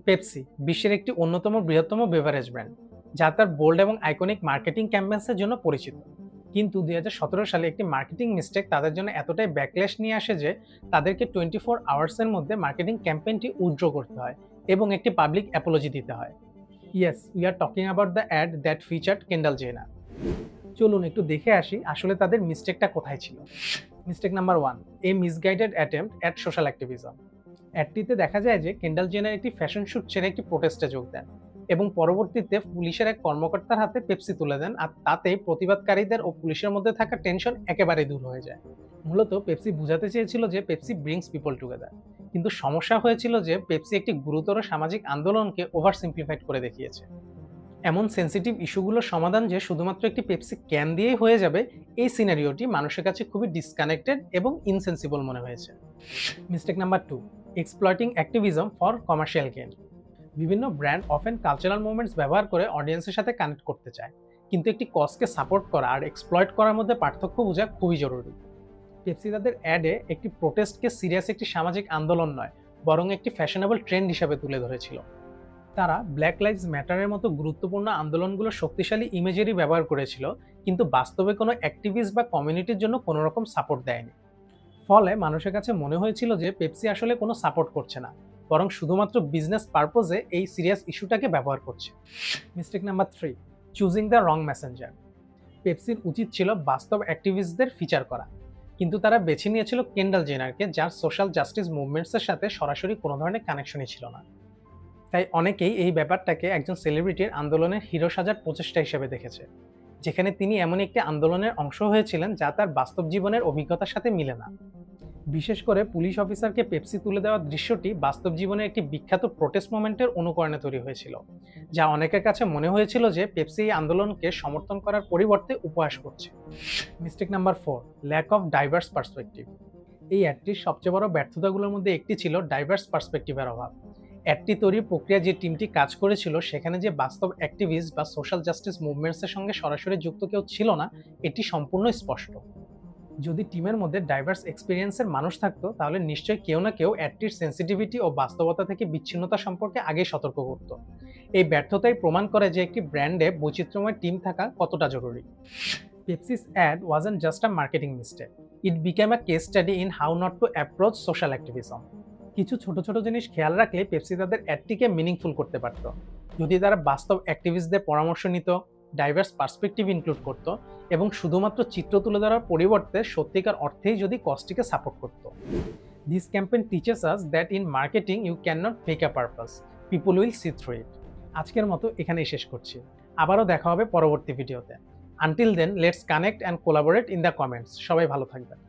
Pepsi বিশ্বের একটি অন্যতম বৃহত্তম বেভারেজ ব্র্যান্ড, যা তার বোল্ড এবং আইকনিক মার্কেটিং ক্যাম্পেইনের জন্য পরিচিত। কিন্তু 2017 সালে একটি মার্কেটিং মিস্টেক তাদের জন্য এতটাই ব্যাকল্যাশ নিয়ে আসে যে তাদেরকে 24 আওয়ার্সের মধ্যে মার্কেটিং ক্যাম্পেইনটি উইথড্র করতে হয় এবং একটি পাবলিক অ্যাপোলজি দিতে হয়। Yes, we are talking about the ad that featured Kendall Jenner. চলুন একটু দেখে আসি আসলে তাদের মিস্টেকটা কোথায় ছিল। Mistake number 1, a misguided attempt at social activism. অ্যাডটিতে দেখা যায় যে কেন্ডাল জেনার একটি ফ্যাশন শুট ছেড়ে একটি প্রোটেস্টে যোগ দেন এবং পরবর্তীতে পুলিশের এক কর্মকর্তার হাতে পেপসি তুলে দেন, আর তাতে প্রতিবাদকারীদের ও পুলিশের মধ্যে থাকা টেনশন একেবারেই দূর হয়ে যায়। মূলত পেপসি বোঝাতে চেয়েছিল যে পেপসি ব্রিংস পিপল টুগেদার, কিন্তু সমস্যা হয়েছিল যে পেপসি একটি গুরুতর সামাজিক আন্দোলনকে ওভার সিম্পলিফাইড করে দেখিয়েছে। এমন সেন্সিটিভ ইস্যুগুলোর সমাধান যে শুধুমাত্র একটি পেপসি ক্যান দিয়েই হয়ে যাবে, এই সিনারিওটি মানুষের কাছে খুবই ডিসকানেক্টেড এবং ইনসেন্সিবল মনে হয়েছে। Mistake number 2, exploiting activism for commercial gain. বিভিন্ন ব্র্যান্ড অফেন কালচারাল মুভমেন্টস ব্যবহার করে অডিয়েন্সের সাথে কানেক্ট করতে চায়, কিন্তু একটি কজকে সাপোর্ট করা আর এক্সপ্লয়েট করার মধ্যে পার্থক্য বোঝা খুবই জরুরি। পেপসি তাদের অ্যাডে একটি প্রোটেস্টকে সিরিয়াস একটি সামাজিক আন্দোলন নয়, বরং একটি ফ্যাশনেবল ট্রেন্ড হিসাবে তুলে ধরেছিল। তারা ব্ল্যাক লাইভস ম্যাটারের মতো গুরুত্বপূর্ণ আন্দোলনগুলো শক্তিশালী ইমেজেরি ব্যবহার করেছিল, কিন্তু বাস্তবে কোনো অ্যাক্টিভিস্ট বা কমিউনিটির জন্য কোনো রকম সাপোর্ট দেয়নি। ফলে মানুষের কাছে মনে হয়েছিল যে পেপসি আসলে কোনো সাপোর্ট করছে না, বরং শুধুমাত্র বিজনেস পারপোজে এই সিরিয়াস ইস্যুটাকে ব্যবহার করছে। Mistake number 3, choosing the wrong messenger. পেপসির উচিত ছিল বাস্তব অ্যাক্টিভিস্টদের ফিচার করা, কিন্তু তারা বেছে নিয়েছিল কেন্ডাল জেনারকে, যার সোশ্যাল জাস্টিস মুভমেন্টসের সাথে সরাসরি কোনো ধরনের কানেকশনই ছিল না। তাই অনেকেই এই ব্যাপারটাকে একজন সেলিব্রিটির আন্দোলনের হিরো সাজার প্রচেষ্টা হিসেবে দেখেছে, যেখানে তিনি এমন একটি আন্দোলনের অংশ হয়েছিলেন যা তার বাস্তব জীবনের অভিজ্ঞতার সাথে মিলে না। বিশেষ করে পুলিশ অফিসারকে পেপসি তুলে দেওয়ার দৃশ্যটি বাস্তব জীবনের একটি বিখ্যাত প্রোটেস্ট মুভমেন্টের অনুকরণে তৈরি হয়েছিল, যা অনেকের কাছে মনে হয়েছিল যে পেপসি এই আন্দোলনকে সমর্থন করার পরিবর্তে উপহাস করছে। Mistake number 4, lack of diverse perspective. এই অ্যাডটির সবচেয়ে বড় ব্যর্থতাগুলোর মধ্যে একটি ছিল ডাইভার্স পার্সপেক্টিভের অভাব। অ্যাডটি তৈরির প্রক্রিয়া যে টিমটি কাজ করেছিল সেখানে যে বাস্তব অ্যাক্টিভিস্ট বা সোশ্যাল জাস্টিস মুভমেন্টসের সঙ্গে সরাসরি যুক্ত কেউ ছিল না, এটি সম্পূর্ণ স্পষ্ট। যদি টিমের মধ্যে ডাইভার্স এক্সপিরিয়েন্সের মানুষ থাকতো, তাহলে নিশ্চয়ই কেউ না কেউ অ্যাডটির সেন্সিটিভিটি ও বাস্তবতা থেকে বিচ্ছিন্নতা সম্পর্কে আগেই সতর্ক করত। এই ব্যর্থতাই প্রমাণ করে যে একটি ব্র্যান্ডে বৈচিত্র্যময় টিম থাকা কতটা জরুরি। Pepsi's ad wasn't just a marketing mistake, it became a case study in how not to approach social activism. কিছু ছোট ছোট জিনিস খেয়াল রাখলে পেপসি তাদের অ্যাডটিকে মিনিংফুল করতে পারত। যদি তারা বাস্তব অ্যাক্টিভিস্টদের পরামর্শ নিত, ডাইভার্স পার্সপেক্টিভ ইনক্লুড করত এবং শুধুমাত্র চিত্র তুলে ধরার পরিবর্তে সত্যিকার অর্থেই যদি কজটিকে সাপোর্ট করত। This campaign teaches us that in marketing you can not fake a purpose, people will see through it. আজকের মতো এখানেই শেষ করছি, আবারও দেখা হবে পরবর্তী ভিডিওতে। Until then, let's connect and collaborate in the comments. সবাই ভালো থাকবেন।